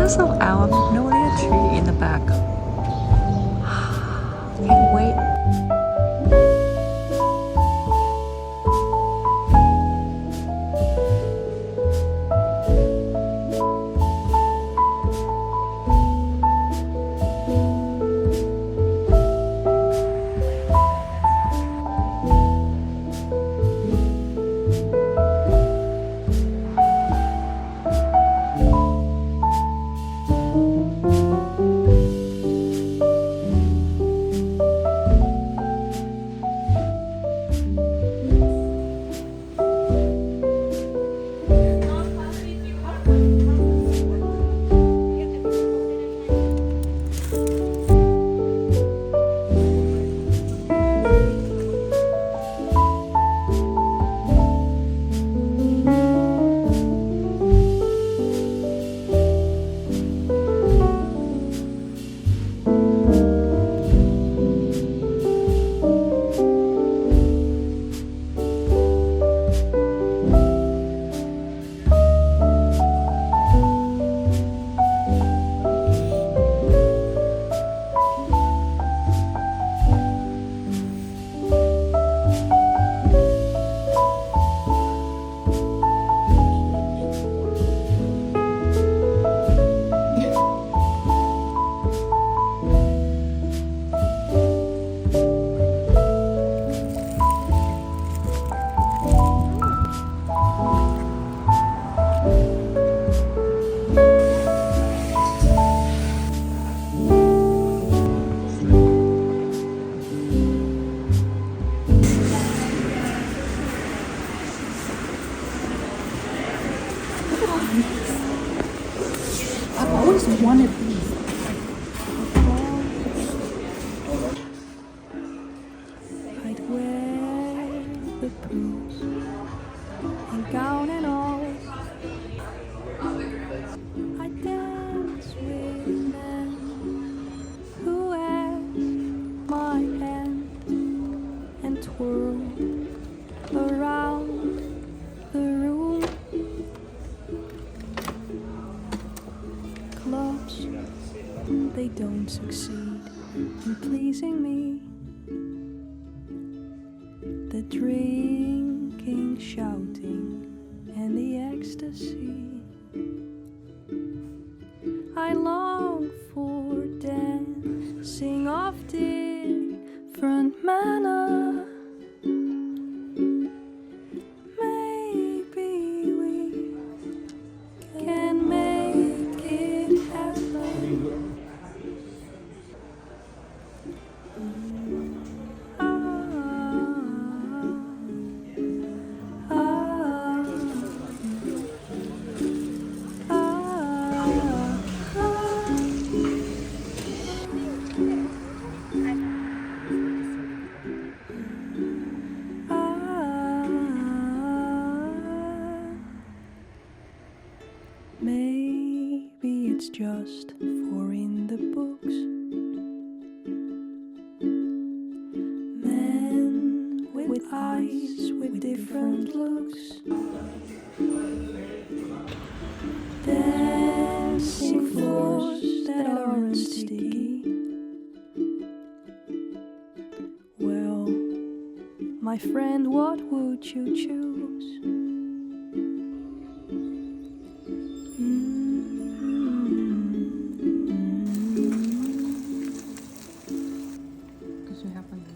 also our magnolia tree in the back. Can't wait. I've always wanted these. I'd wear the boots and gown and all. I'd dance with men who asked my hand and twirl around the room. Clubs, they don't succeed in pleasing me. The drinking, shouting, and the ecstasy. I long for dancing of different manner. Maybe we can make it happen. Maybe it's just for in the books. Men with eyes with different looks. Dancing floors that aren't sticky. Well, my friend, what would you choose? Because you have like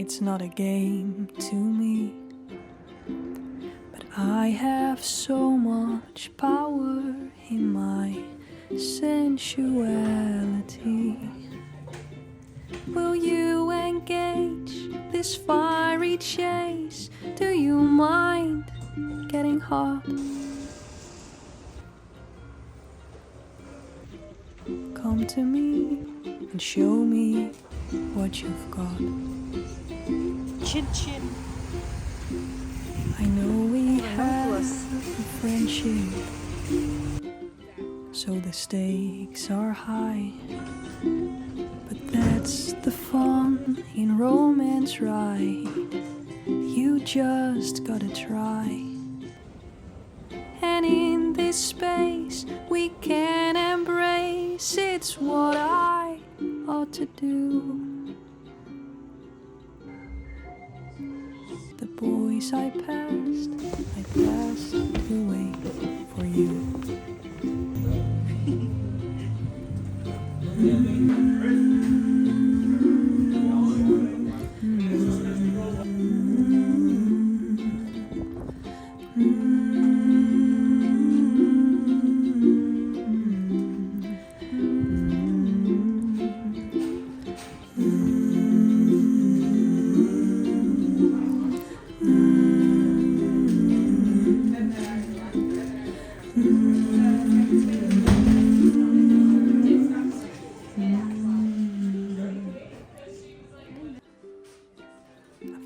it's not a game to me. But I have so much power in my sensuality. Will you engage this fiery chase? Do you mind getting hot? Come to me and show me what you've got. Chin chin. I know we have a friendship, so the stakes are high. But that's the fun in romance, right? You just gotta try. And in this space we can embrace. It's what I ought to do. The boys I passed to wait for you.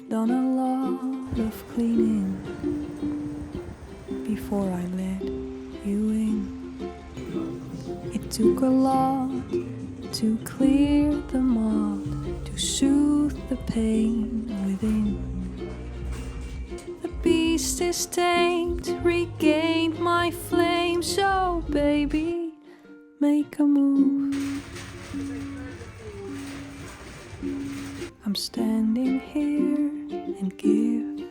Done a lot of cleaning before I let you in. It took a lot to clear the mud, to soothe the pain within. The beast is tamed, regained my flame. So baby, make a move. I'm standing here and give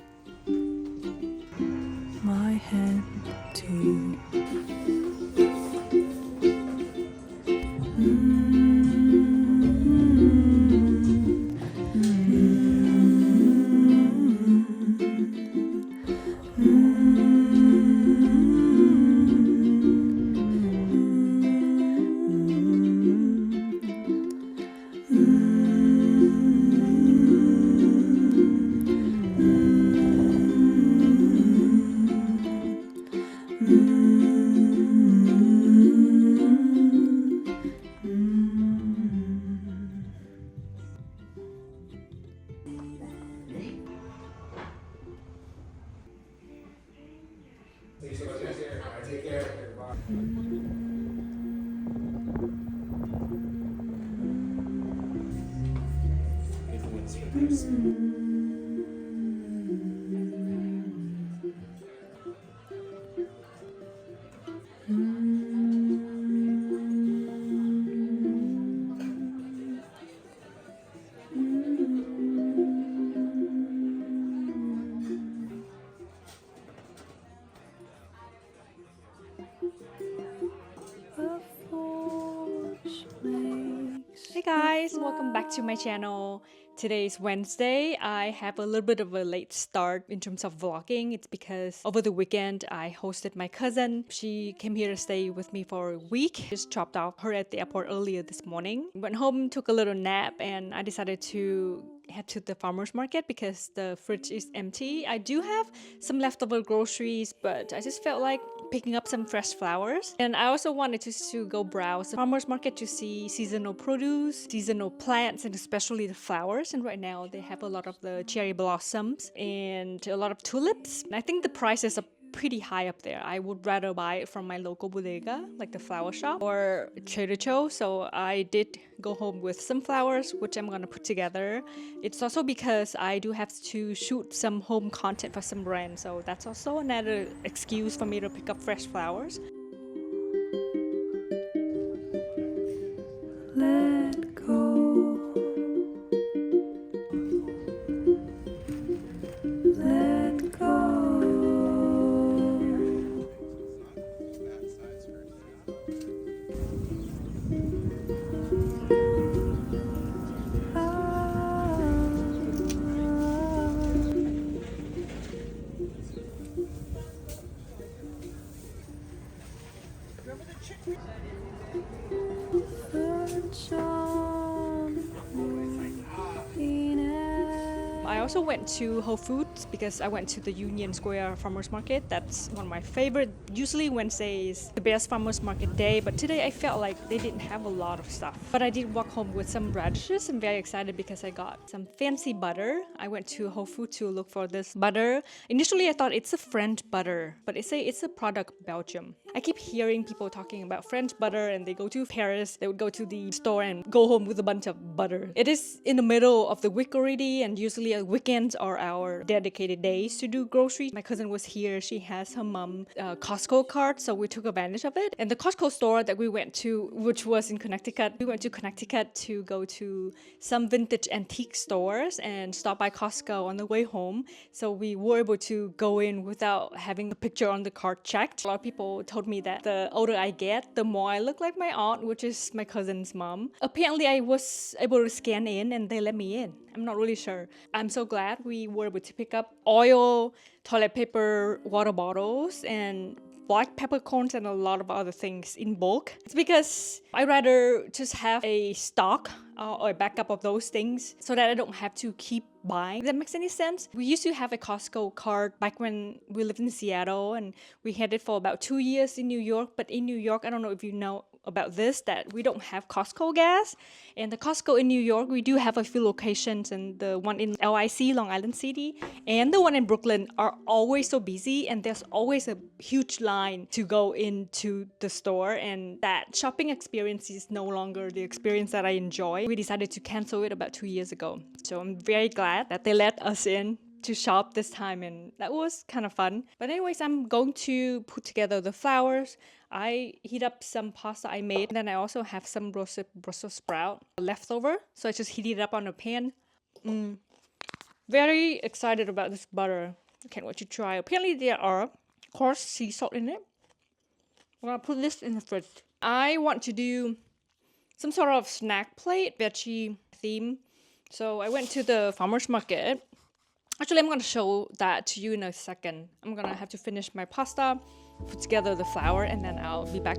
my hand to you. Hey guys, welcome back to my channel. Today is Wednesday. I have a little bit of a late start in terms of vlogging. It's because over the weekend I hosted my cousin. She came here to stay with me for a week. Just dropped off her at the airport earlier this morning. Went home, took a little nap, and I decided to head to the farmer's market because the fridge is empty. I do have some leftover groceries, but I just felt like picking up some fresh flowers. And I also wanted to go browse the farmer's market to see seasonal produce, seasonal plants, and especially the flowers. And right now they have a lot of the cherry blossoms and a lot of tulips. I think the prices are pretty high up there. I would rather buy it from my local bodega, like the flower shop, or Trieu. So I did go home with some flowers, which I'm gonna put together. It's also because I do have to shoot some home content for some brands, so that's also another excuse for me to pick up fresh flowers. Let go. Let go. I also went to Whole Foods because I went to the Union Square Farmers Market. That's one of my favorite. Usually Wednesday is the best farmers market day, but today I felt like they didn't have a lot of stuff. But I did walk home with some radishes. I'm very excited because I got some fancy butter. I went to Whole Foods to look for this butter. Initially I thought it's a French butter, but it's a product of Belgium. I keep hearing people talking about French butter and they go to Paris, they would go to the store and go home with a bunch of butter. It is in the middle of the week already, and usually weekends are our dedicated days to do groceries. My cousin was here, she has her mom Costco card, so we took advantage of it. And the Costco store that we went to, which was in Connecticut, we went to Connecticut to go to some vintage antique stores and stop by Costco on the way home. So we were able to go in without having the picture on the card checked. A lot of people told me that the older I get, the more I look like my aunt, which is my cousin's mom. Apparently I was able to scan in and they let me in. I'm not really sure. I'm so glad we were able to pick up oil, toilet paper, water bottles, and black peppercorns and a lot of other things in bulk. It's because I'd rather just have a stock or a backup of those things so that I don't have to keep buying. If that makes any sense? We used to have a Costco card back when we lived in Seattle, and we had it for about 2 years in New York. But in New York, I don't know if you know about this, that we don't have Costco gas. And the Costco in New York, we do have a few locations, and the one in NYC, Long Island City, and the one in Brooklyn are always so busy, and there's always a huge line to go into the store, and that shopping experience is no longer the experience that I enjoy. We decided to cancel it about 2 years ago. So I'm very glad that they let us in to shop this time, and that was kind of fun. But anyways, I'm going to put together the flowers. I heat up some pasta I made, and then I also have some roasted Brussels sprout leftover, so I just heat it up on a pan. Very excited about this butter. I can't wait to try. Apparently there are coarse sea salt in it. I'm gonna put this in the fridge. I want to do some sort of snack plate, veggie theme. So I went to the farmer's market. Actually, I'm going to show that to you in a second. I'm going to have to finish my pasta, put together the flour, and then I'll be back.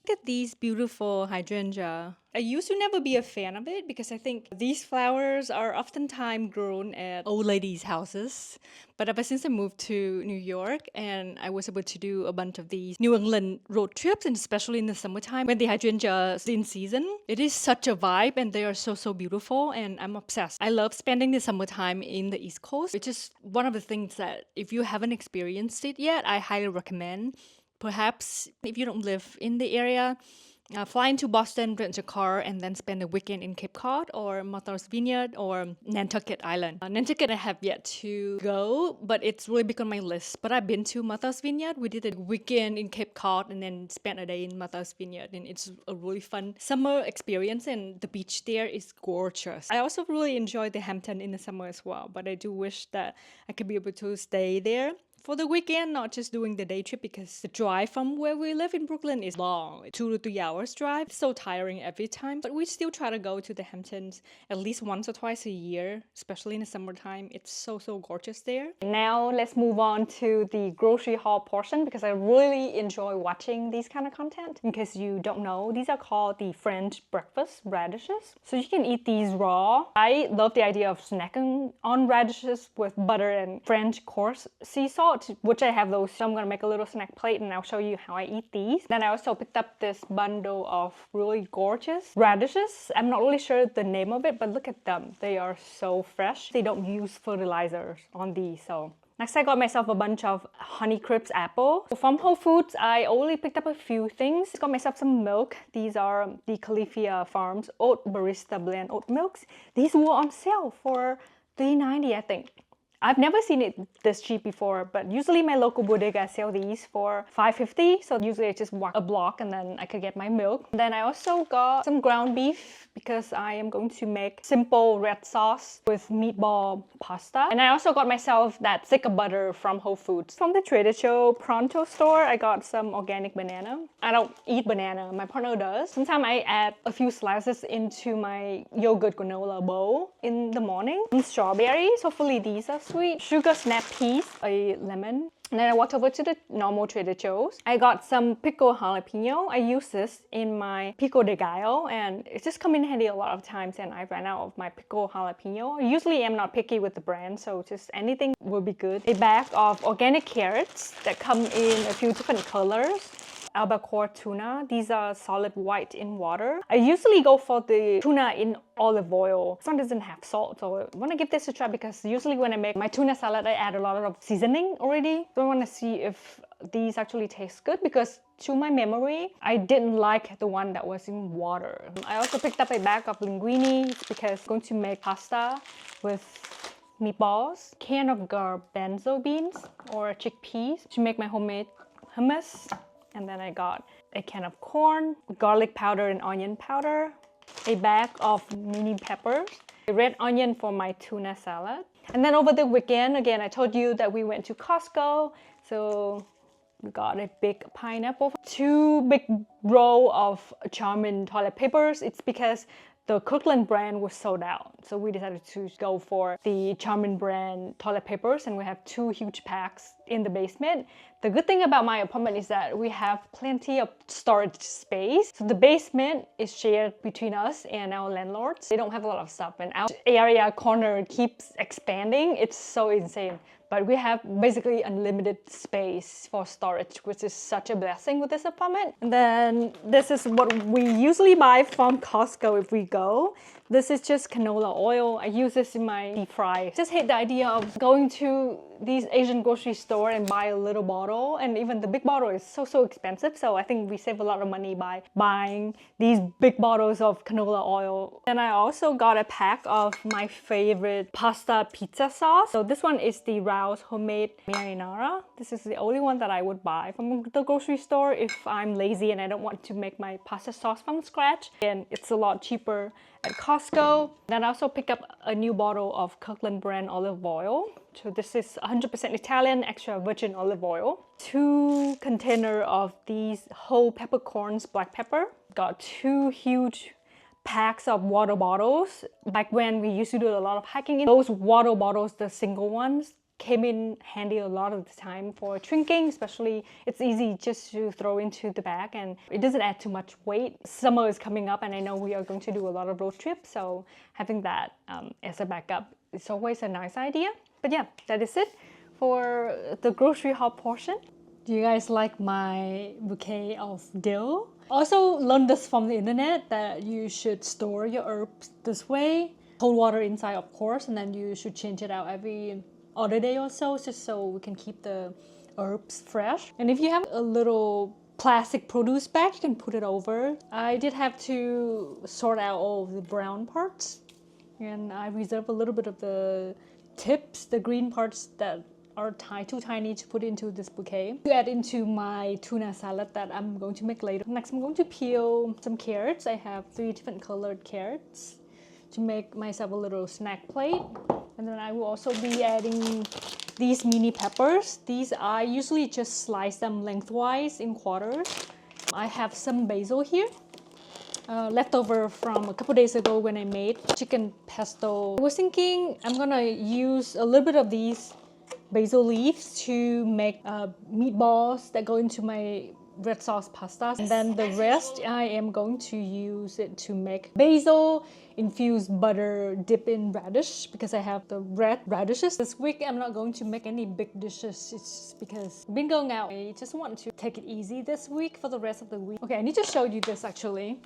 Look at these beautiful hydrangea. I used to never be a fan of it because I think these flowers are oftentimes grown at old ladies' houses. But ever since I moved to New York and I was able to do a bunch of these New England road trips, and especially in the summertime when the hydrangea is in season, it is such a vibe and they are so beautiful, and I'm obsessed. I love spending the summertime in the East Coast, which is one of the things that if you haven't experienced it yet, I highly recommend. Perhaps if you don't live in the area, fly into Boston, rent a car, and then spend a weekend in Cape Cod or Martha's Vineyard or Nantucket Island. Nantucket I have yet to go, but it's really big on my list. But I've been to Martha's Vineyard. We did a weekend in Cape Cod and then spent a day in Martha's Vineyard, and it's a really fun summer experience, and the beach there is gorgeous. I also really enjoy the Hampton in the summer as well, but I do wish that I could be able to stay there for the weekend, not just doing the day trip, because the drive from where we live in Brooklyn is long, 2 to 3 hours drive. It's so tiring every time, but we still try to go to the Hamptons at least once or twice a year, especially in the summertime. It's so gorgeous there. Now let's move on to the grocery haul portion, because I really enjoy watching these kind of content. In case you don't know, these are called the French breakfast radishes. So you can eat these raw. I love the idea of snacking on radishes with butter and French coarse sea salt, which I have those, so I'm gonna make a little snack plate and I'll show you how I eat these. Then I also picked up this bundle of really gorgeous radishes. I'm not really sure the name of it, but look at them. They are so fresh. They don't use fertilizers on these. So next I got myself a bunch of Honeycrisp apple. So from Whole Foods, I only picked up a few things. Got myself some milk. These are the Califia Farms Oat Barista Blend Oat Milks. These were on sale for $3.90, I think. I've never seen it this cheap before, but usually my local bodega sell these for $5.50. So usually I just walk a block and then I could get my milk. Then I also got some ground beef because I am going to make simple red sauce with meatball pasta. And I also got myself that thicker butter from Whole Foods. From the Trieu Pronto store, I got some organic banana. I don't eat banana, my partner does. Sometimes I add a few slices into my yogurt granola bowl in the morning. Some strawberries, hopefully these are sweet. Sugar snap peas, a lemon. And then I walked over to the normal Trader Joe's. I got some pickled jalapeno. I use this in my pico de gallo and it's just come in handy a lot of times and I ran out of my pickled jalapeno. Usually I'm not picky with the brand, so just anything will be good. A bag of organic carrots that come in a few different colors. Albacore tuna. These are solid white in water. I usually go for the tuna in olive oil. This one doesn't have salt, so I want to give this a try because usually when I make my tuna salad, I add a lot of seasoning already. So I want to see if these actually taste good because to my memory, I didn't like the one that was in water. I also picked up a bag of linguine because I'm going to make pasta with meatballs, can of garbanzo beans or chickpeas to make my homemade hummus. And then I got a can of corn, garlic powder and onion powder, a bag of mini peppers, a red onion for my tuna salad. And then over the weekend, again, I told you that we went to Costco. So we got a big pineapple, 2 big row of Charmin toilet papers. It's because the Kirkland brand was sold out. So we decided to go for the Charmin brand toilet papers and we have 2 huge packs in the basement. The good thing about my apartment is that we have plenty of storage space. So the basement is shared between us and our landlords. They don't have a lot of stuff and our area corner keeps expanding. It's so insane. But we have basically unlimited space for storage, which is such a blessing with this apartment. And then this is what we usually buy from Costco if we go. This is just canola oil. I use this in my deep fry. Just hate the idea of going to these Asian grocery store and buy a little bottle, and even the big bottle is so expensive. So I think we save a lot of money by buying these big bottles of canola oil. Then I also got a pack of my favorite pasta pizza sauce. So this one is the Rouse homemade marinara. This is the only one that I would buy from the grocery store if I'm lazy and I don't want to make my pasta sauce from scratch. And it's a lot cheaper at Costco. Then I also picked up a new bottle of Kirkland brand olive oil. So this is 100% Italian extra virgin olive oil. 2 containers of these whole peppercorns black pepper. Got 2 huge packs of water bottles. Back when we used to do a lot of hiking in those water bottles, the single ones, came in handy a lot of the time for drinking, especially it's easy just to throw into the bag and it doesn't add too much weight. Summer is coming up and I know we are going to do a lot of road trips, so having that as a backup is always a nice idea. But yeah, that is it for the grocery haul portion. Do you guys like my bouquet of dill? Also learned this from the internet that you should store your herbs this way. Cold water inside, of course, and then you should change it out every other day or so, just so we can keep the herbs fresh. And if you have a little plastic produce bag, you can put it over. I did have to sort out all of the brown parts and I reserve a little bit of the tips, the green parts that are too tiny to put into this bouquet to add into my tuna salad that I'm going to make later. Next, I'm going to peel some carrots. I have 3 different colored carrots to make myself a little snack plate. And then I will also be adding these mini peppers. These I usually just slice them lengthwise in quarters. I have some basil here, leftover from a couple days ago when I made chicken pesto. I was thinking I'm gonna use a little bit of these basil leaves to make meatballs that go into my red sauce pasta, and then the rest I am going to use it to make basil infused butter dip in radish because I have the red radishes. This week I'm not going to make any big dishes. It's because I've been going out. I just want to take it easy this week for the rest of the week. Okay, I need to show you this actually.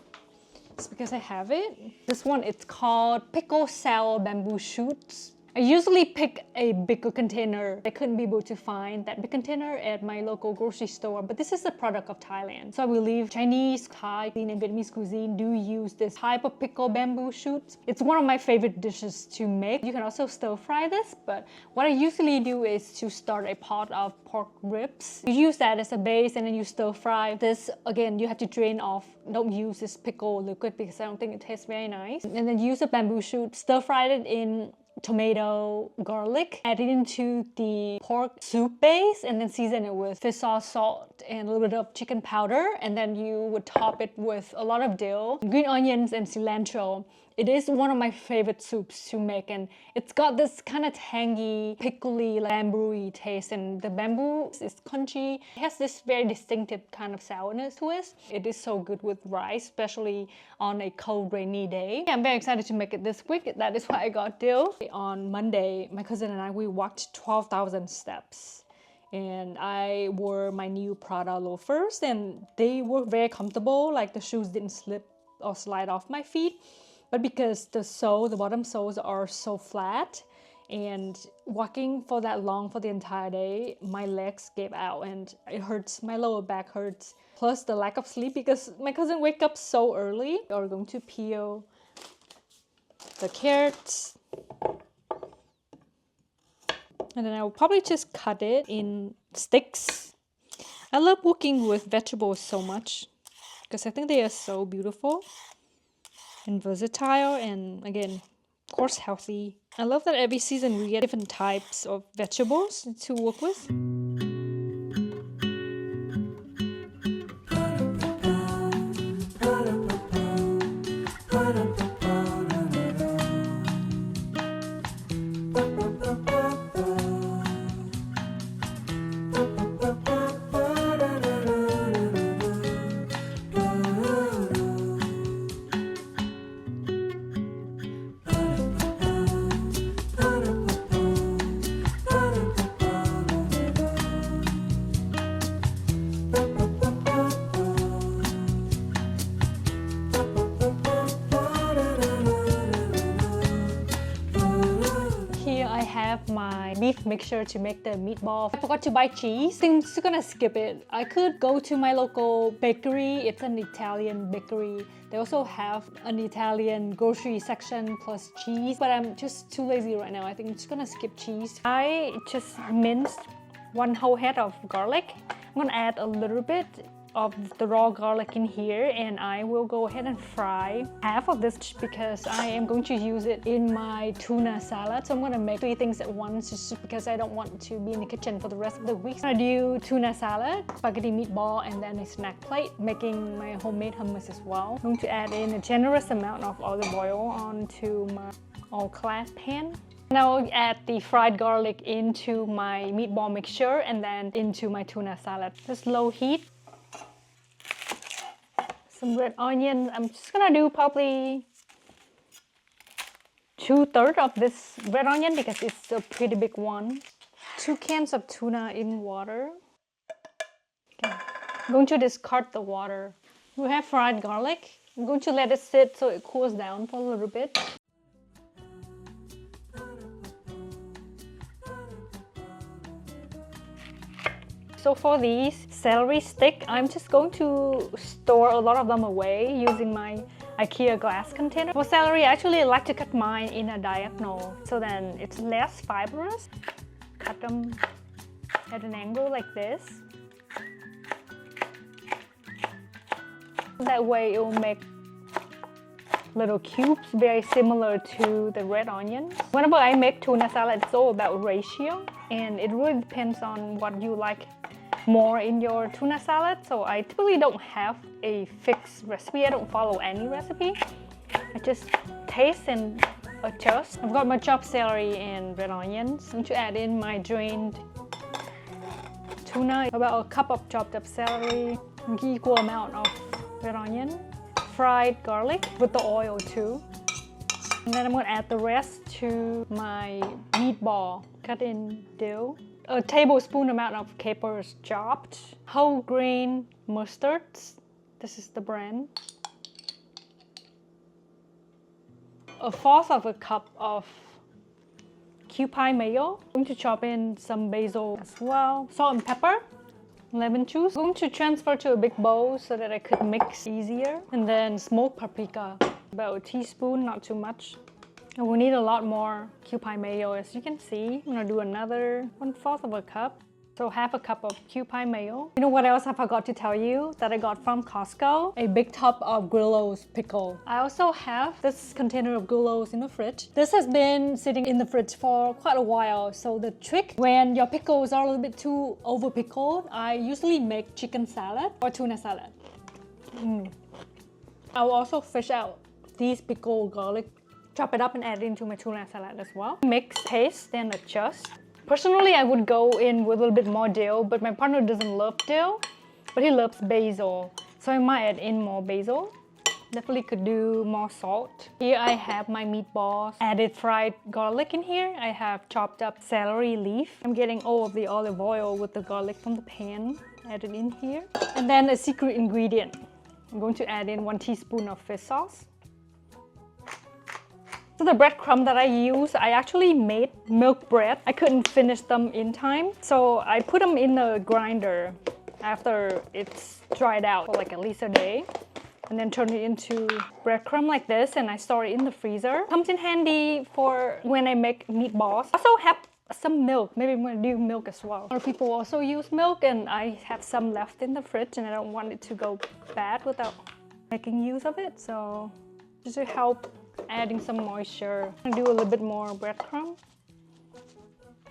It's because I have it. This one, it's called pickle sour bamboo shoots. I usually pick a bigger container. I couldn't be able to find that big container at my local grocery store, but this is a product of Thailand. So I believe Chinese, Thai, and Vietnamese cuisine do use this type of pickle bamboo shoots. It's one of my favorite dishes to make. You can also stir fry this, but what I usually do is to start a pot of pork ribs. You use that as a base and then you stir fry. This, again, you have to drain off. Don't use this pickle liquid because I don't think it tastes very nice. And then use a bamboo shoot, stir fry it in tomato, garlic, add it into the pork soup base, and then season it with fish sauce, salt, and a little bit of chicken powder. And then you would top it with a lot of dill, green onions, and cilantro. It is one of my favorite soups to make, and it's got this kind of tangy, pickly, bamboo-y taste, and the bamboo is crunchy. It has this very distinctive kind of sourness to it. It is so good with rice, especially on a cold, rainy day. I'm very excited to make it this week. That is why I got dill. On Monday, my cousin and I, we walked 12,000 steps. And I wore my new Prada loafers, and they were very comfortable. Like the shoes didn't slip or slide off my feet. But because the sole, the bottom soles are so flat, and walking for that long for the entire day, my legs gave out and it hurts, my lower back hurts. Plus the lack of sleep because my cousin wake up so early. We're going to peel the carrots. And then I will probably just cut it in sticks. I love working with vegetables so much because I think they are so beautiful and versatile, and again, of course, healthy. I love that every season we get different types of vegetables to work with. My beef mixture to make the meatball. I forgot to buy cheese. I'm just gonna skip it. I could go to my local bakery. It's an Italian bakery. They also have an Italian grocery section plus cheese, but I'm just too lazy right now. I think I'm just gonna skip cheese. I just minced one whole head of garlic. I'm gonna add a little bit of the raw garlic in here, and I will go ahead and fry half of this because I am going to use it in my tuna salad. So I'm gonna make 3 things at once just because I don't want to be in the kitchen for the rest of the week. I'm gonna do tuna salad, spaghetti meatball, and then a snack plate, making my homemade hummus as well. I'm going to add in a generous amount of olive oil onto my all-clad pan. Now I'll add the fried garlic into my meatball mixture and then into my tuna salad. Just low heat. Some red onions. I'm just gonna do probably 2/3 of this red onion because it's a pretty big one. 2 cans of tuna in water. Okay. I'm going to discard the water. We have fried garlic. I'm going to let it sit so it cools down for a little bit. So for these celery stick, I'm just going to store a lot of them away using my IKEA glass container. For celery, I actually like to cut mine in a diagonal so then it's less fibrous. Cut them at an angle like this. That way it will make little cubes very similar to the red onions. Whenever I make tuna salad, it's all about ratio, and it really depends on what you like more in your tuna salad. So I typically don't have a fixed recipe. I don't follow any recipe. I just taste and adjust. I've got my chopped celery and red onions. I'm going to add in my drained tuna, about a cup of chopped up celery, an equal amount of red onion, fried garlic with the oil too. And then I'm going to add the rest to my meatball cut in dill. A tablespoon amount of capers chopped, whole grain mustards, this is the brand, 1/4 of a cup of cube mayo. I'm going to chop in some basil as well. Salt and pepper. Lemon juice. I'm going to transfer to a big bowl so that I could mix easier. And then smoked paprika. About a teaspoon, not too much. And we need a lot more cube mayo, as you can see. I'm gonna do another 1/4 of a cup. So half a cup of cube mayo. You know what else I forgot to tell you that I got from Costco? A big tub of Grillo's pickle. I also have this container of Grillo's in the fridge. This has been sitting in the fridge for quite a while. So the trick, when your pickles are a little bit too over pickled, I usually make chicken salad or tuna salad. I'll also fish out these pickled garlic, chop it up and add it into my tuna salad as well. Mix, taste, then adjust. Personally, I would go in with a little bit more dill, but my partner doesn't love dill, but he loves basil. So I might add in more basil. Definitely could do more salt. Here I have my meatballs, added fried garlic in here. I have chopped up celery leaf. I'm getting all of the olive oil with the garlic from the pan added in here. And then a secret ingredient. I'm going to add in 1 teaspoon of fish sauce. So the breadcrumb that I use, I actually made milk bread. I couldn't finish them in time, so I put them in the grinder after it's dried out for like at least a day. And then turn it into breadcrumb like this, and I store it in the freezer. Comes in handy for when I make meatballs. I also have some milk. Maybe I'm gonna do milk as well. Other people also use milk, and I have some left in the fridge, and I don't want it to go bad without making use of it. So just to help adding some moisture. I'm gonna do a little bit more breadcrumb.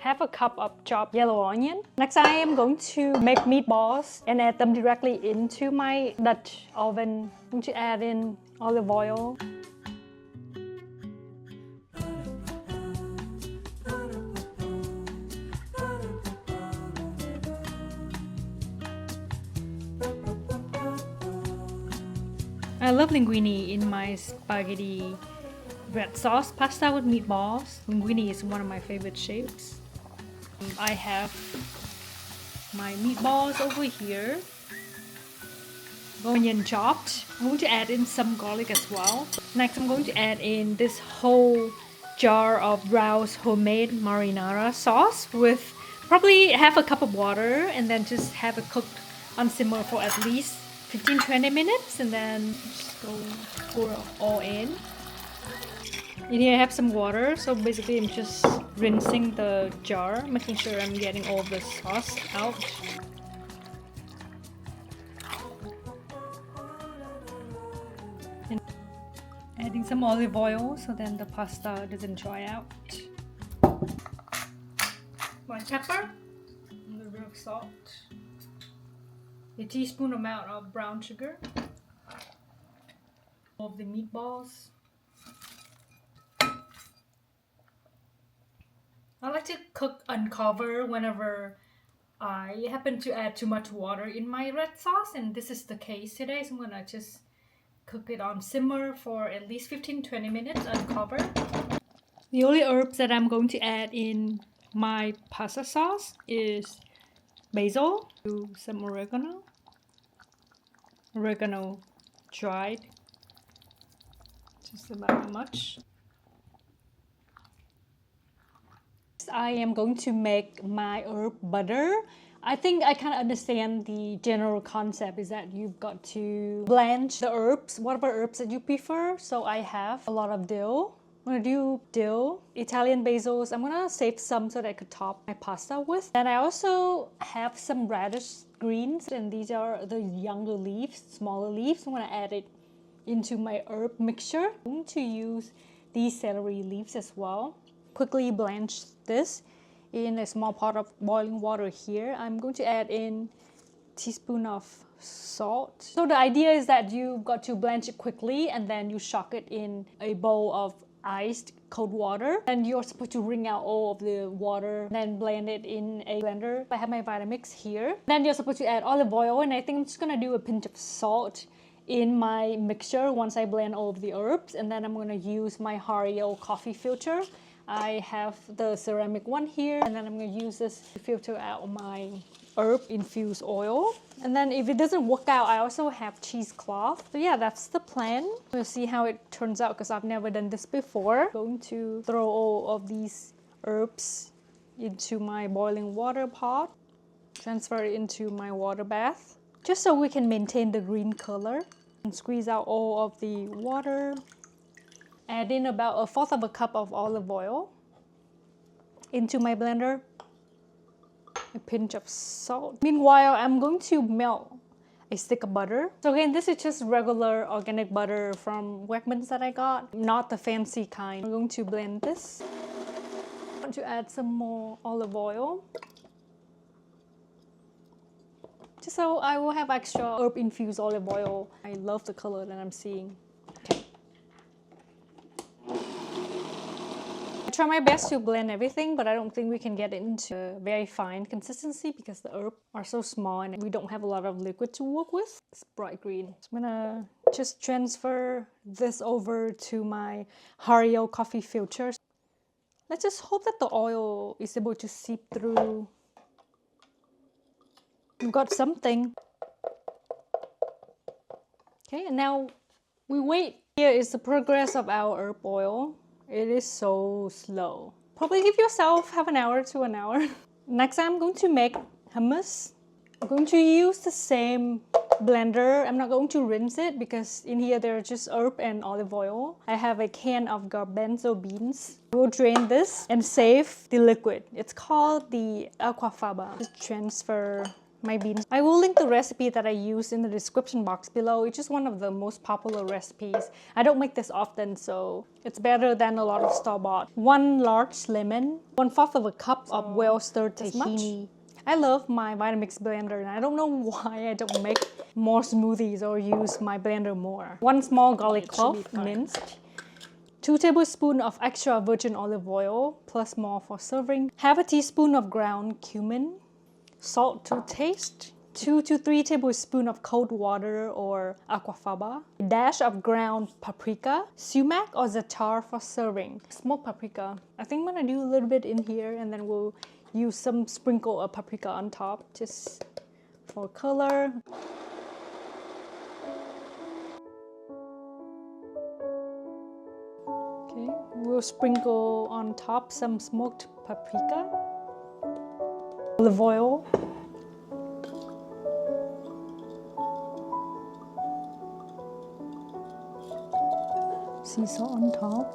Half a cup of chopped yellow onion. Next, I am going to make meatballs and add them directly into my Dutch oven. I'm going to add in olive oil. I love linguine in my spaghetti red sauce pasta with meatballs. Linguine is one of my favorite shapes. I have my meatballs over here. Onion chopped. I'm going to add in some garlic as well. Next, I'm going to add in this whole jar of Brow's homemade marinara sauce with probably half a cup of water, and then just have it cooked on simmer for at least 15-20 minutes, and then just go pour it all in. In here I have some water, so basically I'm just rinsing the jar, making sure I'm getting all the sauce out. And adding some olive oil so then the pasta doesn't dry out. 1 pepper, a little bit of salt, a teaspoon amount of brown sugar, all of the meatballs. I like to cook uncover whenever I happen to add too much water in my red sauce, and this is the case today, so I'm gonna just cook it on simmer for at least 15-20 minutes uncover. The only herbs that I'm going to add in my pasta sauce is basil, some oregano dried, just about much. I am going to make my herb butter. I think I kind of understand the general concept is that you've got to blanch the herbs, whatever herbs that you prefer. So I have a lot of dill. I'm gonna do dill, Italian basils. I'm gonna save some so that I could top my pasta with. And I also have some radish greens, and these are the younger leaves, smaller leaves. I'm gonna add it into my herb mixture. I'm going to use these celery leaves as well. Quickly blanch this in a small pot of boiling water here. I'm going to add in a teaspoon of salt. So the idea is that you've got to blanch it quickly, and then you shock it in a bowl of iced cold water, and you're supposed to wring out all of the water, then blend it in a blender. I have my Vitamix here. Then you're supposed to add olive oil, and I think I'm just gonna do a pinch of salt in my mixture once I blend all of the herbs. And then I'm gonna use my Hario coffee filter. I have the ceramic one here, and then I'm going to use this to filter out my herb infused oil. And then if it doesn't work out, I also have cheesecloth. So yeah, that's the plan. We'll see how it turns out because I've never done this before. I'm going to throw all of these herbs into my boiling water pot. Transfer it into my water bath, just so we can maintain the green color. And squeeze out all of the water. Add in about 1/4 of a cup of olive oil into my blender. A pinch of salt. Meanwhile, I'm going to melt a stick of butter. So again, this is just regular organic butter from Wegmans that I got, not the fancy kind. I'm going to blend this. I want to add some more olive oil, just so I will have extra herb infused olive oil. I love the color that I'm seeing. Okay. I try my best to blend everything, but I don't think we can get it into a very fine consistency because the herbs are so small and we don't have a lot of liquid to work with. It's bright green. So I'm gonna just transfer this over to my Hario coffee filter. Let's just hope that the oil is able to seep through. We've got something. Okay, and now we wait. Here is the progress of our herb oil. It is so slow. Probably give yourself half an hour to an hour. Next, I'm going to make hummus. I'm going to use the same blender. I'm not going to rinse it because in here there are just herb and olive oil. I have a can of garbanzo beans. We'll drain this and save the liquid. It's called the aquafaba. Just transfer my beans. I will link the recipe that I use in the description box below. It's just one of the most popular recipes. I don't make this often, so it's better than a lot of store-bought. 1 large lemon, 1/4 of a cup of well-stirred tahini. I love my Vitamix blender, and I don't know why I don't make more smoothies or use my blender more. 1 small garlic clove, minced. 2 tablespoons of extra virgin olive oil, plus more for serving. 1/2 teaspoon of ground cumin. Salt to taste. 2 to 3 tablespoons of cold water or aquafaba. A dash of ground paprika. Sumac or za'atar for serving. Smoked paprika. I think I'm gonna do a little bit in here and then we'll use some sprinkle of paprika on top just for color. Okay, we'll sprinkle on top some smoked paprika. Olive oil. Sea salt on top.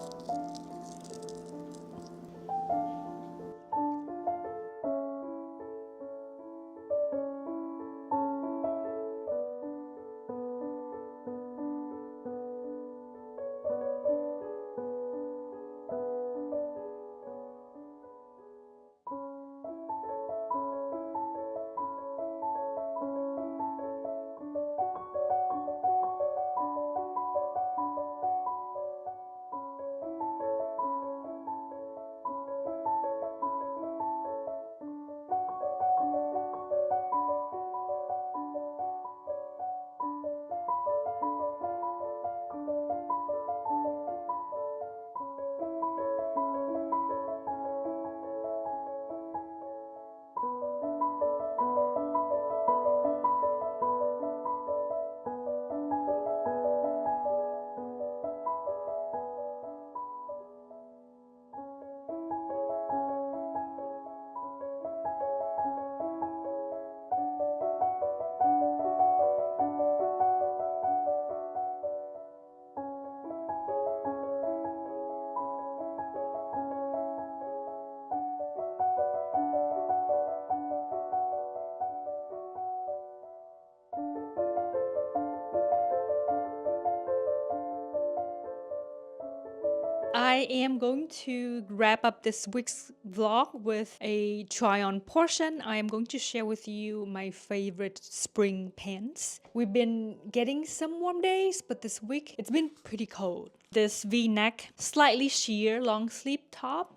I am going to wrap up this week's vlog with a try-on portion. I am going to share with you my favorite spring pants. We've been getting some warm days, but this week it's been pretty cold. This V-neck, slightly sheer long sleeve top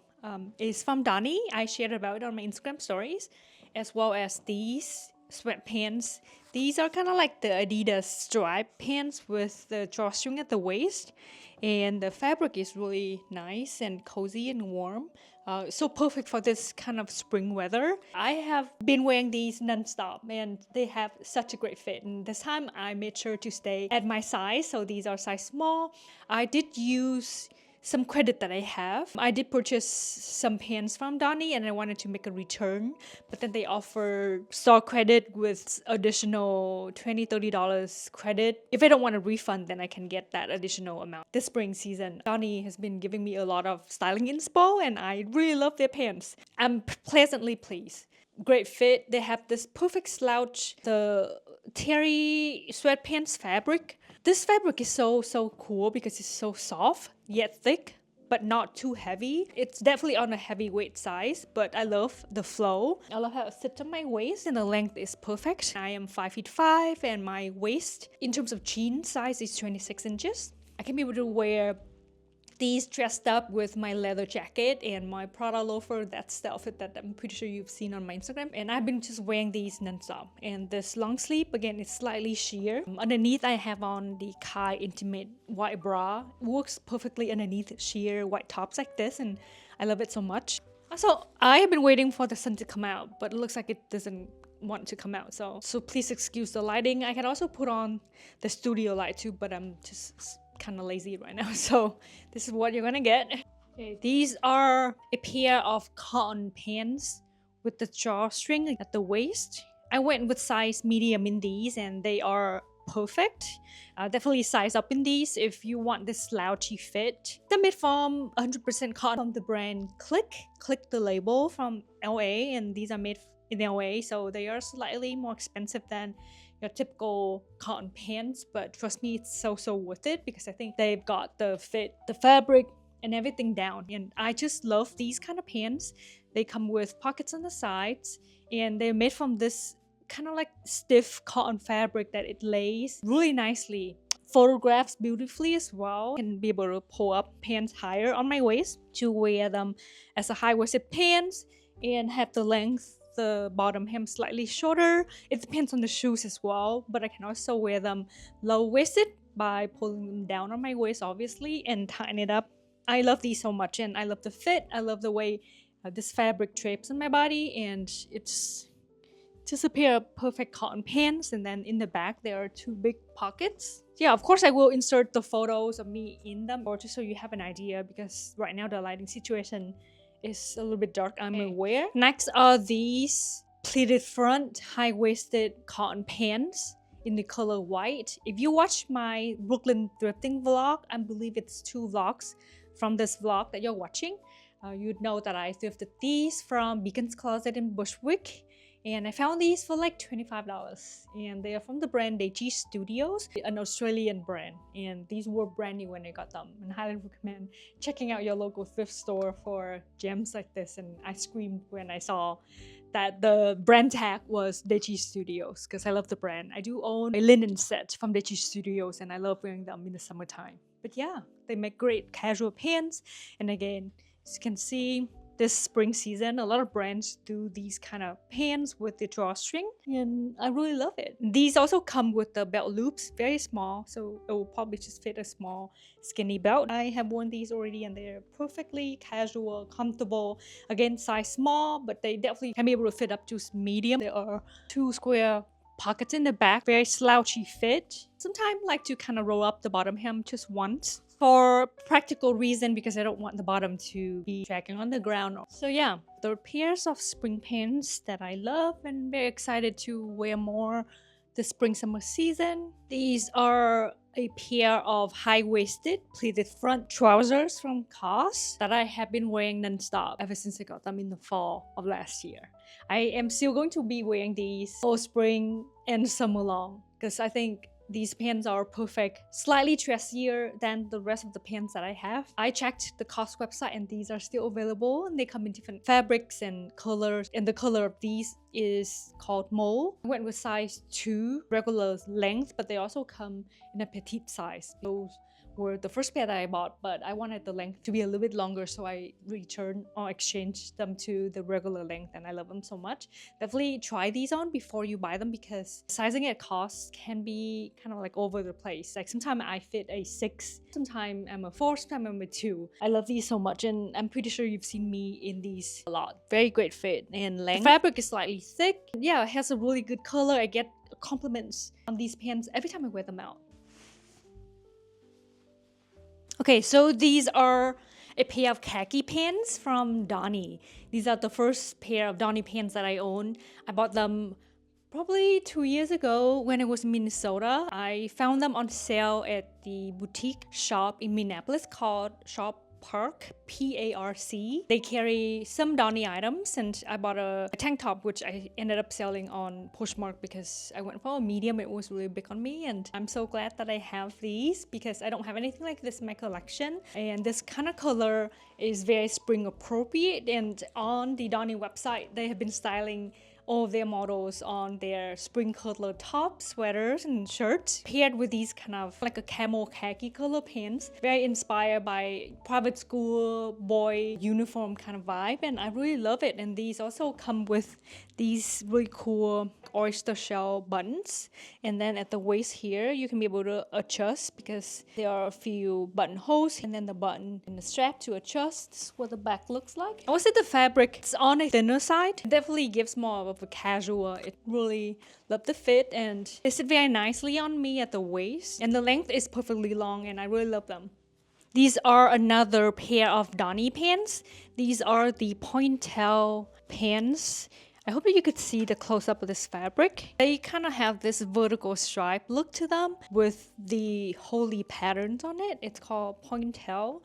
is from Donnie. I shared about it on my Instagram stories, as well as these sweatpants. These are kind of like the Adidas stripe pants with the drawstring at the waist, and the fabric is really nice and cozy and warm. So perfect for this kind of spring weather. I have been wearing these non-stop and they have such a great fit, and this time I made sure to stay at my size, so these are size small. I did use some credit that I have. I did purchase some pants from Donnie and I wanted to make a return, but then they offered store credit with additional $20-$30 credit. If I don't want a refund, then I can get that additional amount. This spring season, Donnie has been giving me a lot of styling inspo and I really love their pants. I'm pleasantly pleased. Great fit. They have this perfect slouch, the terry sweatpants fabric. This fabric is so cool because it's so soft yet thick, but not too heavy. It's definitely on a heavyweight size, but I love the flow. I love how it sits on my waist and the length is perfect. I am 5'5" and my waist in terms of jean size is 26 inches. I can be able to wear these dressed up with my leather jacket and my Prada loafer. That's the outfit that I'm pretty sure you've seen on my Instagram. And I've been just wearing these non-stop. And this long sleeve, again, it's slightly sheer. Underneath, I have on the Kai Intimate white bra. It works perfectly underneath sheer white tops like this, and I love it so much. Also, I have been waiting for the sun to come out, but it looks like it doesn't want to come out. So please excuse the lighting. I can also put on the studio light too, but I'm just kind of lazy right now, so this is what you're gonna get. Okay, these are a pair of cotton pants with the drawstring at the waist. I went with size medium in these and they are perfect. Definitely size up in these if you want this slouchy fit. They're made from 100% cotton from the brand Click the label from LA, and these are made in LA, so they are slightly more expensive than your typical cotton pants, but trust me, it's so worth it because I think they've got the fit, the fabric, and everything down. And I just love these kind of pants. They come with pockets on the sides and they're made from this kind of like stiff cotton fabric that it lays really nicely. Photographs beautifully as well. Can be able to pull up pants higher on my waist to wear them as a high-waisted pants and have the length, the bottom hem slightly shorter. It depends on the shoes as well, but I can also wear them low-waisted by pulling them down on my waist obviously and tying it up. I love these so much and I love the fit. I love the way this fabric drapes on my body, and it's just a pair of perfect cotton pants. And then in the back there are two big pockets. Yeah, of course I will insert the photos of me in them, or just so you have an idea, because right now the lighting situation is a little bit dark, I'm aware. Next are these pleated front high-waisted cotton pants in the color white. If you watch my Brooklyn thrifting vlog, I believe it's 2 vlogs from this vlog that you're watching, you'd know that I thrifted these from Beacon's Closet in Bushwick. And I found these for like $25, and they are from the brand Veggie Studios, an Australian brand. And these were brand new when I got them, and I highly recommend checking out your local thrift store for gems like this. And I screamed when I saw that the brand tag was Veggie Studios because I love the brand. I do own a linen set from Veggie Studios and I love wearing them in the summertime. But yeah, they make great casual pants. And again, as you can see, this spring season, a lot of brands do these kind of pants with the drawstring, and I really love it. These also come with the belt loops, very small, so it will probably just fit a small skinny belt. I have worn these already and they're perfectly casual, comfortable. Again, size small, but they definitely can be able to fit up to medium. There are 2 square pockets in the back, very slouchy fit. Sometimes I like to kind of roll up the bottom hem just once, for practical reason, because I don't want the bottom to be dragging on the ground. So yeah, there are pairs of spring pants that I love and very excited to wear more this spring summer season. These are a pair of high-waisted pleated front trousers from COS that I have been wearing non-stop ever since I got them in the fall of last year. I am still going to be wearing these all spring and summer long because I think these pants are perfect, slightly dressier than the rest of the pants that I have. I checked the COS website and these are still available, and they come in different fabrics and colors, and the color of these is called mauve. I went with size 2 regular length, but they also come in a petite size. Those were the first pair that I bought, but I wanted the length to be a little bit longer, so I returned or exchanged them to the regular length, and I love them so much. Definitely try these on before you buy them, because sizing at COS can be kind of like over the place. Like sometimes I fit a 6, sometimes I'm a 4, sometimes I'm a 2. I love these so much, and I'm pretty sure you've seen me in these a lot. Very great fit and length. The fabric is slightly thick. Yeah, it has a really good color. I get compliments on these pants every time I wear them out. Okay, so these are a pair of khaki pants from Donny. These are the first pair of Donny pants that I own. I bought them probably 2 years ago when I was in Minnesota. I found them on sale at the boutique shop in Minneapolis called Shop Park, P-A-R-C. They carry some Donny items, and I bought a tank top which I ended up selling on Poshmark because I went for a medium. It was really big on me, and I'm so glad that I have these because I don't have anything like this in my collection. And this kind of color is very spring appropriate, and on the Donny website they have been styling all of their models on their spring color tops, sweaters, and shirts, paired with these kind of like a camel khaki color pants. Very inspired by private school boy uniform kind of vibe, and I really love it. And these also come with these really cool oyster shell buttons, and then at the waist here you can be able to adjust because there are a few buttonholes, and then the button and the strap to adjust. This is what the back looks like. I would say the fabric, it's on a thinner side. It definitely gives more of a casual. It really love the fit, and they sit very nicely on me at the waist, and the length is perfectly long, and I really love them. These are another pair of Donny pants. These are the pointel pants. I hope that you could see the close-up of this fabric. They kind of have this vertical stripe look to them with the holy patterns on it. It's called pointel.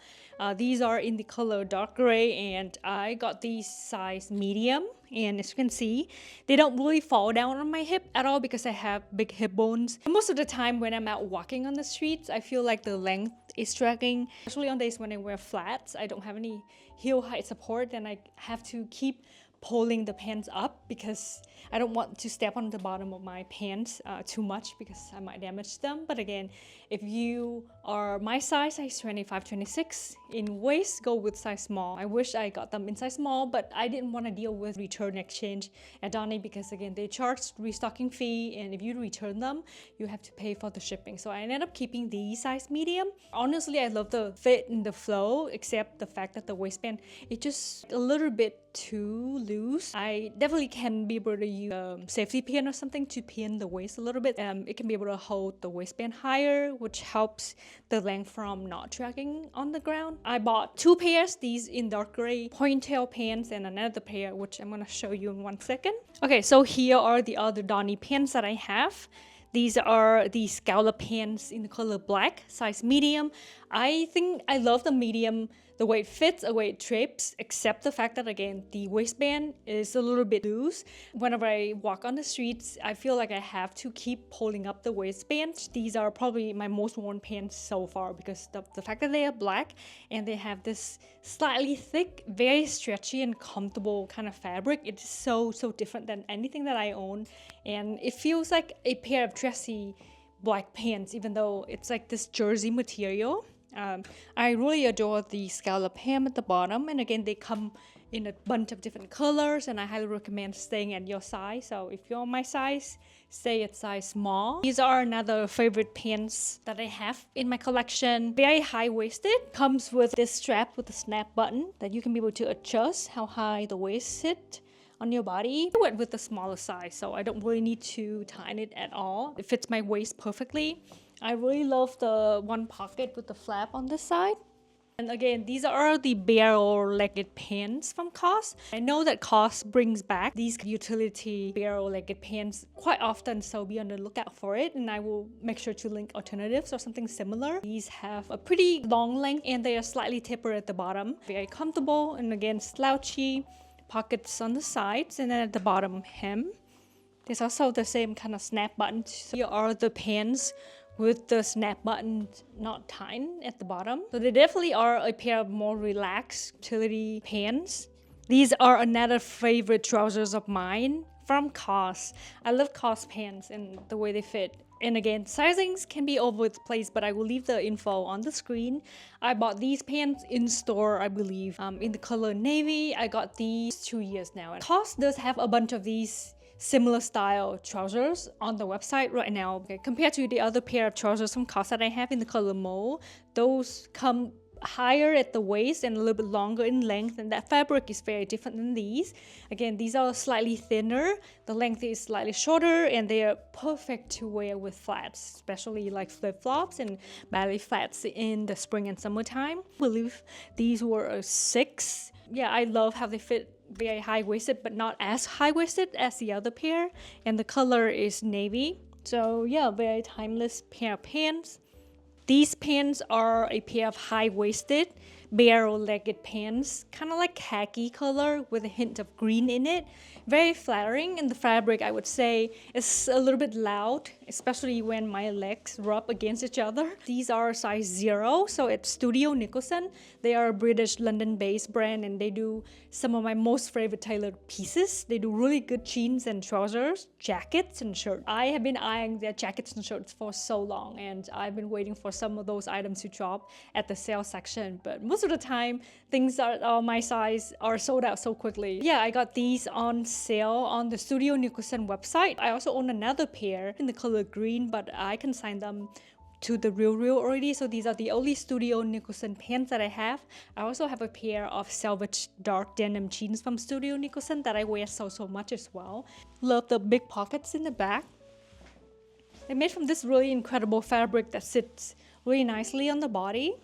These are in the color dark gray, and I got these size medium. And as you can see, they don't really fall down on my hip at all because I have big hip bones. And most of the time when I'm out walking on the streets, I feel like the length is dragging. Especially on days when I wear flats, I don't have any heel height support, and I have to keep pulling the pants up because I don't want to step on the bottom of my pants too much because I might damage them. But again, if you are my size 25, 26 in waist, go with size small. I wish I got them in size small, but I didn't want to deal with return exchange at Donny because again, they charge restocking fee, and if you return them, you have to pay for the shipping. So I ended up keeping the size medium. Honestly, I love the fit and the flow, except the fact that the waistband is just a little bit too loose. I definitely can be able to use a safety pin or something to pin the waist a little bit. It can be able to hold the waistband higher, which helps the length from not dragging on the ground. I bought two pairs, these in dark gray pointel pants, and another pair which I'm gonna show you in 1 second. Okay, so here are the other Donny pants that I have. These are the scallop pants in the color black, size medium. I think I love the medium, the way it fits, the way it drapes, except the fact that again, the waistband is a little bit loose. Whenever I walk on the streets, I feel like I have to keep pulling up the waistband. These are probably my most worn pants so far because the fact that they are black and they have this slightly thick, very stretchy and comfortable kind of fabric. It's so different than anything that I own, and it feels like a pair of dressy black pants even though it's like this jersey material. I really adore the scallop hem at the bottom, and again they come in a bunch of different colors, and I highly recommend staying at your size. So if you're my size, stay at size small. These are another favorite pants that I have in my collection. Very high-waisted, comes with this strap with a snap button that you can be able to adjust how high the waist sit on your body. I went with the smaller size, so I don't really need to tighten it at all. It fits my waist perfectly. I really love the one pocket with the flap on this side. And again, these are the barrel-legged pants from COS. I know that COS brings back these utility barrel-legged pants quite often, so be on the lookout for it, and I will make sure to link alternatives or something similar. These have a pretty long length and they are slightly tapered at the bottom. Very comfortable, and again, slouchy. Pockets on the sides, and then at the bottom hem. There's also the same kind of snap buttons. Here are the pants with the snap button not tightened at the bottom. So they definitely are a pair of more relaxed utility pants. These are another favorite trousers of mine from COS. I love COS pants and the way they fit. And again, sizings can be all over the place, but I will leave the info on the screen. I bought these pants in store, I believe, in the color navy. I got these 2 years now. And COS does have a bunch of these similar style trousers on the website right now. Okay, compared to the other pair of trousers from COS that I have in the color mauve, those come higher at the waist and a little bit longer in length, and that fabric is very different than these. Again, these are slightly thinner, the length is slightly shorter, and they are perfect to wear with flats, especially like flip-flops and ballet flats in the spring and summertime. I believe these were a 6. Yeah, I love how they fit, very high-waisted, but not as high-waisted as the other pair, and the color is navy. So yeah, very timeless pair of pants. These pants are a pair of high-waisted, barrel-legged pants, kind of like khaki color with a hint of green in it. Very flattering, and the fabric, I would say, is a little bit loud, especially when my legs rub against each other. These are size 0, so it's Studio Nicholson. They are a British London-based brand, and they do some of my most favorite tailored pieces. They do really good jeans and trousers, jackets and shirts. I have been eyeing their jackets and shirts for so long, and I've been waiting for some of those items to drop at the sale section, but most of the time things that are my size are sold out so quickly. Yeah, I got these on sale on the Studio Nicholson website. I also own another pair in the color green, but I consigned them to the Trieu already, so these are the only Studio Nicholson pants that I have. I also have a pair of selvage dark denim jeans from Studio Nicholson that I wear so much as well. Love the big pockets in the back. They're made from this really incredible fabric that sits really nicely on the body.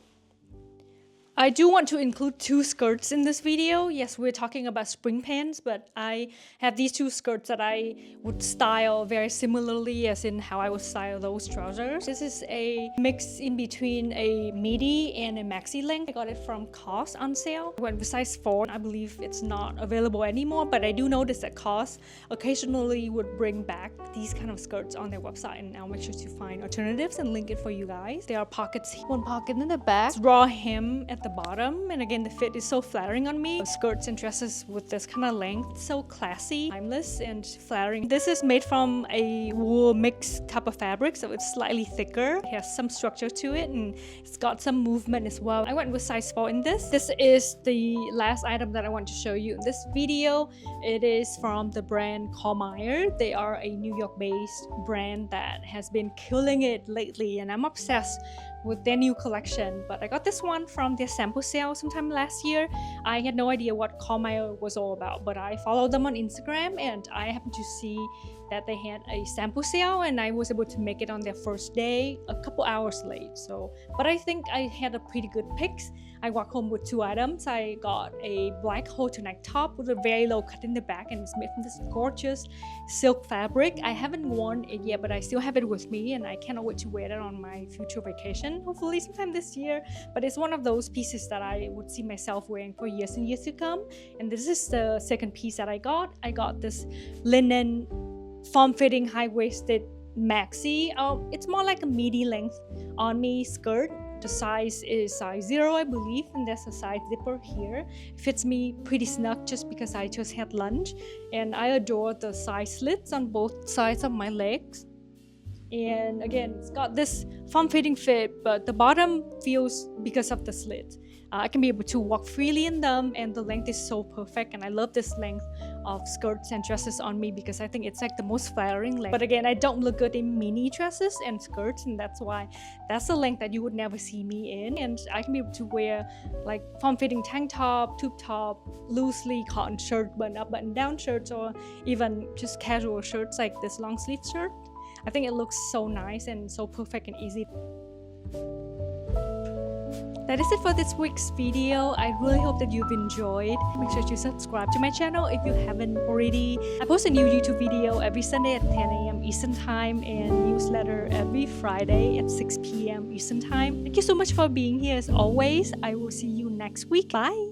I do want to include 2 skirts in this video. Yes, we're talking about spring pants, but I have these 2 skirts that I would style very similarly as in how I would style those trousers. This is a mix in between a midi and a maxi length. I got it from COS on sale. I went with size 4. I believe it's not available anymore, but I do notice that COS occasionally would bring back these kind of skirts on their website, and I'll make sure to find alternatives and link it for you guys. There are pockets, 1 pocket in the back, raw hem at the bottom, and again the fit is so flattering on me. Skirts and dresses with this kind of length, so classy, timeless, and flattering. This is made from a wool mixed type of fabric, so it's slightly thicker. It has some structure to it, and it's got some movement as well. I went with size 4 in this. This is the last item that I want to show you in this video. It is from the brand Colmeyer. They are a New York based brand that has been killing it lately, and I'm obsessed with their new collection. But I got this one from their sample sale sometime last year. I had no idea what Colmeyer was all about, but I followed them on Instagram, and I happened to see that they had a sample sale, and I was able to make it on their first day a couple hours late. But I think I had a pretty good picks. I walked home with 2 items. I got a black halter-neck top with a very low cut in the back, and it's made from this gorgeous silk fabric. I haven't worn it yet, but I still have it with me, and I cannot wait to wear it on my future vacation, hopefully sometime this year. But it's one of those pieces that I would see myself wearing for years and years to come. And this is the second piece that I got. I got this linen form-fitting high-waisted maxi. It's more like a midi length on me skirt. The size is size 0, I believe, and there's a side zipper here. It fits me pretty snug just because I just had lunch, and I adore the side slits on both sides of my legs. And again, it's got this form-fitting fit, but the bottom feels because of the slit. I can be able to walk freely in them, and the length is so perfect, and I love this length of skirts and dresses on me because I think it's like the most flattering length. But again, I don't look good in mini dresses and skirts, and that's why that's the length that you would never see me in. And I can be able to wear like form-fitting tank top, tube top, loosely cotton shirt, button-up, button-down shirts, or even just casual shirts like this long sleeve shirt. I think it looks so nice and so perfect and easy. That is it for this week's video. I really hope that you've enjoyed. Make sure to subscribe to my channel if you haven't already. I post a new YouTube video every Sunday at 10 a.m. Eastern Time and newsletter every Friday at 6 p.m. Eastern Time. Thank you so much for being here as always. I will see you next week. Bye!